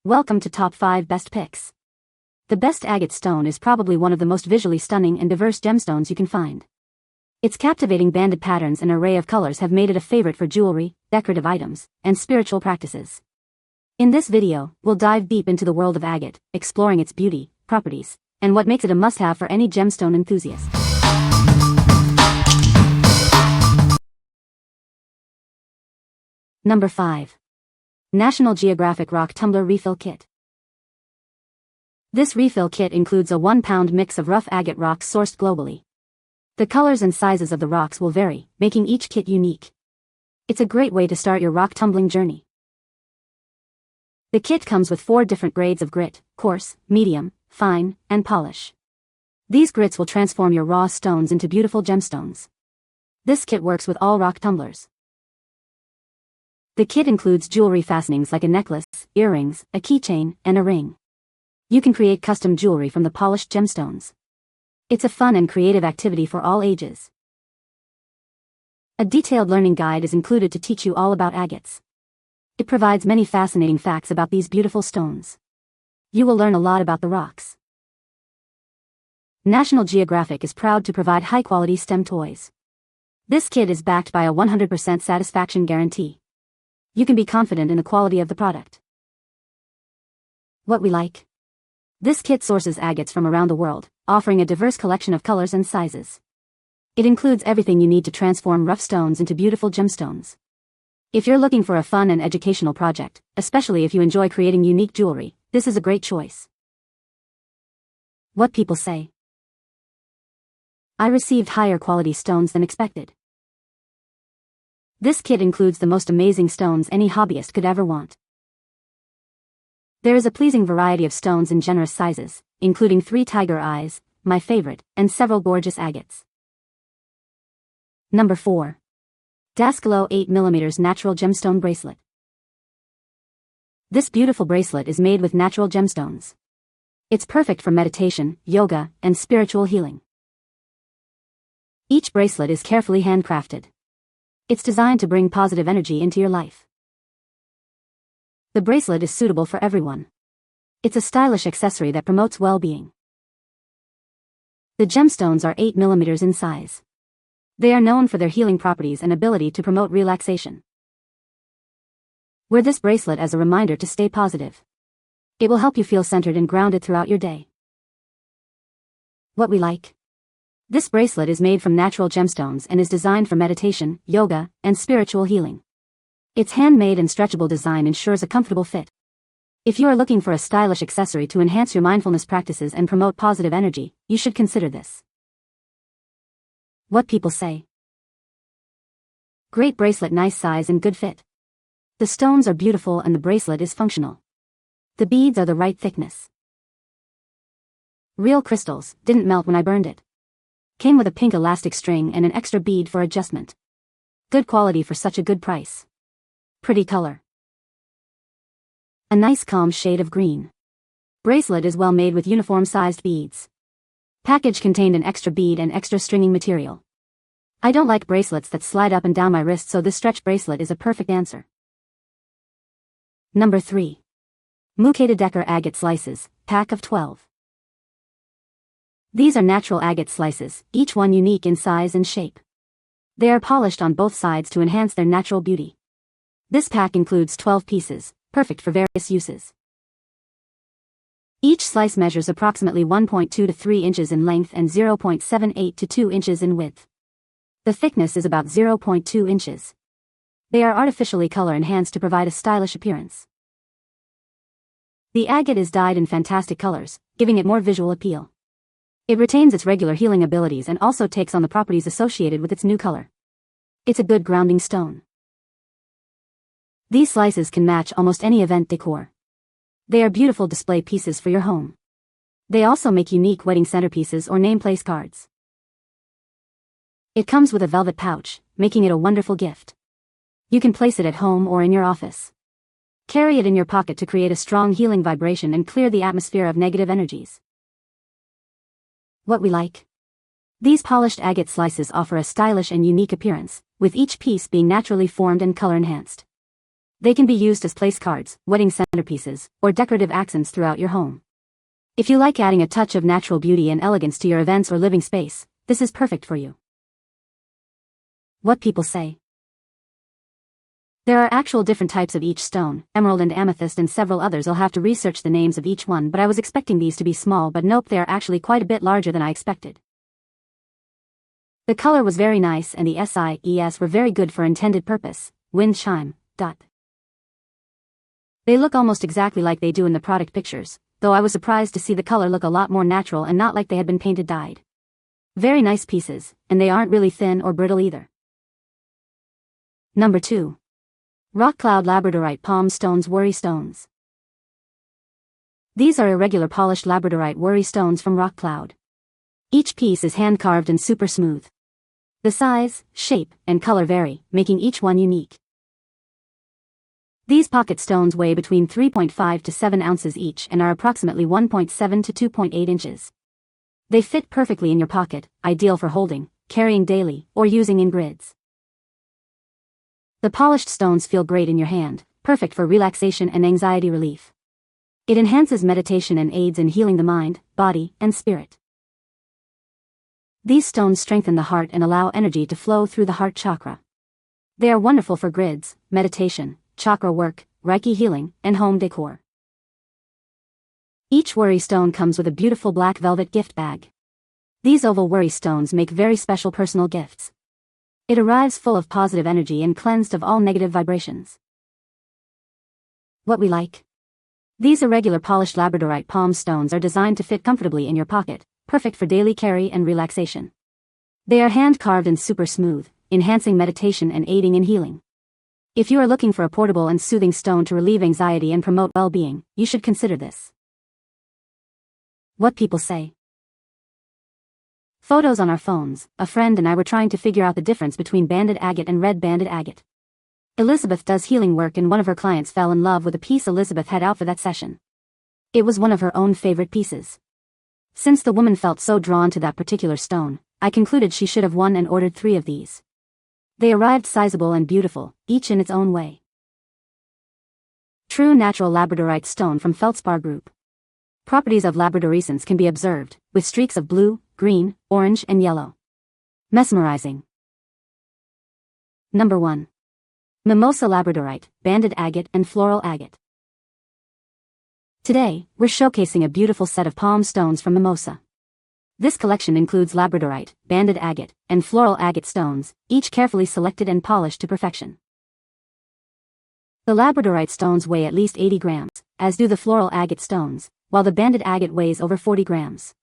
Welcome to Top 5 Best Picks. The best agate stone is probably one of the most visually stunning and diverse gemstones you can find. Its captivating banded patterns and array of colors have made it a favorite for jewelry, decorative items, and spiritual practices. In this video, we'll dive deep into the world of agate, exploring its beauty, properties, and what makes it a must-have for any gemstone enthusiast. Number 5. National Geographic Rock Tumbler Refill Kit. This refill kit includes a 1-pound mix of rough agate rocks sourced globally. The colors and sizes of the rocks will vary, making each kit unique. It's a great way to start your rock tumbling journey. The kit comes with 4 different grades of grit: coarse, medium, fine, and polish. These grits will transform your raw stones into beautiful gemstones. This kit works with all rock tumblers. The kit includes jewelry fastenings like a necklace, earrings, a keychain, and a ring. You can create custom jewelry from the polished gemstones. It's a fun and creative activity for all ages. A detailed learning guide is included to teach you all about agates. It provides many fascinating facts about these beautiful stones. You will learn a lot about the rocks. National Geographic is proud to provide high-quality STEM toys. This kit is backed by a 100% satisfaction guarantee. You can be confident in the quality of the product. What we like. This kit sources agates from around the world, offering a diverse collection of colors and sizes. It includes everything you need to transform rough stones into beautiful gemstones. If you're looking for a fun and educational project, especially if you enjoy creating unique jewelry, this is a great choice. What people say. I received higher quality stones than expected. This kit includes the most amazing stones any hobbyist could ever want. There is a pleasing variety of stones in generous sizes, including 3 tiger eyes, my favorite, and several gorgeous agates. Number 4. DAZCOLO 8mm Natural Gemstone Bracelet. This beautiful bracelet is made with natural gemstones. It's perfect for meditation, yoga, and spiritual healing. Each bracelet is carefully handcrafted. It's designed to bring positive energy into your life. The bracelet is suitable for everyone. It's a stylish accessory that promotes well-being. The gemstones are 8mm in size. They are known for their healing properties and ability to promote relaxation. Wear this bracelet as a reminder to stay positive. It will help you feel centered and grounded throughout your day. What we like. This bracelet is made from natural gemstones and is designed for meditation, yoga, and spiritual healing. Its handmade and stretchable design ensures a comfortable fit. If you are looking for a stylish accessory to enhance your mindfulness practices and promote positive energy, you should consider this. What people say. Great bracelet, nice size and good fit. The stones are beautiful and the bracelet is functional. The beads are the right thickness. Real crystals, didn't melt when I burned it. Came with a pink elastic string and an extra bead for adjustment. Good quality for such a good price. Pretty color. A nice calm shade of green. Bracelet is well made with uniform-sized beads. Package contained an extra bead and extra stringing material. I don't like bracelets that slide up and down my wrist, so this stretch bracelet is a perfect answer. Number 3. MOOKAITEDECOR Agate Slices, pack of 12. These are natural agate slices, each one unique in size and shape. They are polished on both sides to enhance their natural beauty. This pack includes 12 pieces, perfect for various uses. Each slice measures approximately 1.2 to 3 inches in length and 0.78 to 2 inches in width. The thickness is about 0.2 inches. They are artificially color enhanced to provide a stylish appearance. The agate is dyed in fantastic colors, giving it more visual appeal. It retains its regular healing abilities and also takes on the properties associated with its new color. It's a good grounding stone. These slices can match almost any event decor. They are beautiful display pieces for your home. They also make unique wedding centerpieces or nameplate cards. It comes with a velvet pouch, making it a wonderful gift. You can place it at home or in your office. Carry it in your pocket to create a strong healing vibration and clear the atmosphere of negative energies. What we like. These polished agate slices offer a stylish and unique appearance, with each piece being naturally formed and color enhanced. They can be used as place cards, wedding centerpieces, or decorative accents throughout your home. If you like adding a touch of natural beauty and elegance to your events or living space, this is perfect for you. What people say. There are actual different types of each stone, emerald and amethyst and several others. I'll have to research the names of each one, but I was expecting these to be small, but nope, they are actually quite a bit larger than I expected. The color was very nice and the SIES were very good for intended purpose. Wind chime. They look almost exactly like they do in the product pictures, though I was surprised to see the color look a lot more natural and not like they had been painted dyed. Very nice pieces, and they aren't really thin or brittle either. Number 2. Rockcloud Labradorite Palm Stones Worry Stones. These are irregular polished Labradorite worry stones from Rockcloud. Each piece is hand-carved and super smooth. The size, shape, and color vary, making each one unique. These pocket stones weigh between 3.5 to 7 ounces each and are approximately 1.7 to 2.8 inches. They fit perfectly in your pocket, ideal for holding, carrying daily, or using in grids. The polished stones feel great in your hand, perfect for relaxation and anxiety relief. It enhances meditation and aids in healing the mind, body, and spirit. These stones strengthen the heart and allow energy to flow through the heart chakra. They are wonderful for grids, meditation, chakra work, Reiki healing, and home decor. Each worry stone comes with a beautiful black velvet gift bag. These oval worry stones make very special personal gifts. It arrives full of positive energy and cleansed of all negative vibrations. What we like. These irregular polished Labradorite palm stones are designed to fit comfortably in your pocket, perfect for daily carry and relaxation. They are hand-carved and super smooth, enhancing meditation and aiding in healing. If you are looking for a portable and soothing stone to relieve anxiety and promote well-being, you should consider this. What people say. Photos on our phones. A friend and I were trying to figure out the difference between banded agate and red banded agate. Elizabeth does healing work and one of her clients fell in love with a piece Elizabeth had out for that session. It was one of her own favorite pieces. Since the woman felt so drawn to that particular stone, I concluded she should have won and ordered 3 of these. They arrived sizable and beautiful, each in its own way. True natural Labradorite stone from Feldspar Group. Properties of labradorescence can be observed, with streaks of blue, green, orange and yellow. Mesmerizing. Number 1. MIMOSA Labradorite, Banded Agate and Floral Agate. Today, we're showcasing a beautiful set of palm stones from MIMOSA. This collection includes Labradorite, Banded Agate, and Floral Agate stones, each carefully selected and polished to perfection. The Labradorite stones weigh at least 80 grams, as do the Floral Agate stones, while the Banded Agate weighs over 40 grams.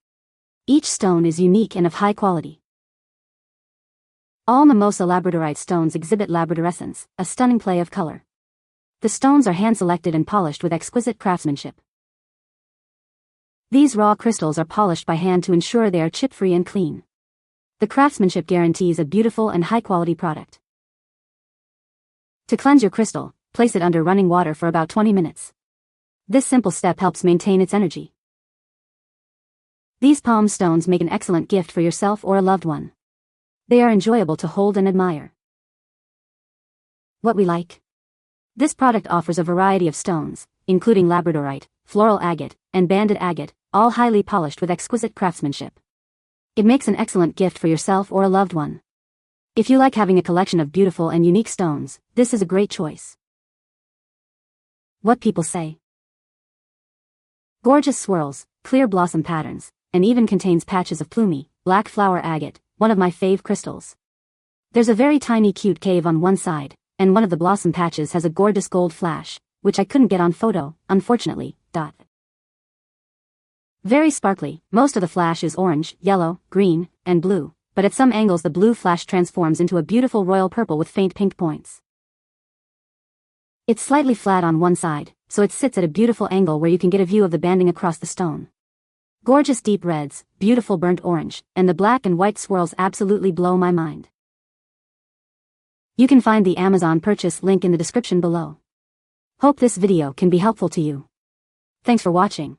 Each stone is unique and of high quality. All MIMOSA Labradorite stones exhibit labradorescence, a stunning play of color. The stones are hand-selected and polished with exquisite craftsmanship. These raw crystals are polished by hand to ensure they are chip-free and clean. The craftsmanship guarantees a beautiful and high-quality product. To cleanse your crystal, place it under running water for about 20 minutes. This simple step helps maintain its energy. These palm stones make an excellent gift for yourself or a loved one. They are enjoyable to hold and admire. What we like. This product offers a variety of stones, including Labradorite, Floral Agate, and Banded Agate, all highly polished with exquisite craftsmanship. It makes an excellent gift for yourself or a loved one. If you like having a collection of beautiful and unique stones, this is a great choice. What people say. Gorgeous swirls, clear blossom patterns, and even contains patches of plumy, black flower agate, one of my fave crystals. There's a very tiny cute cave on one side, and one of the blossom patches has a gorgeous gold flash, which I couldn't get on photo, unfortunately. Very sparkly, most of the flash is orange, yellow, green, and blue, but at some angles the blue flash transforms into a beautiful royal purple with faint pink points. It's slightly flat on one side, so it sits at a beautiful angle where you can get a view of the banding across the stone. Gorgeous deep reds, beautiful burnt orange, and the black and white swirls absolutely blow my mind. You can find the Amazon purchase link in the description below. Hope this video can be helpful to you. Thanks for watching.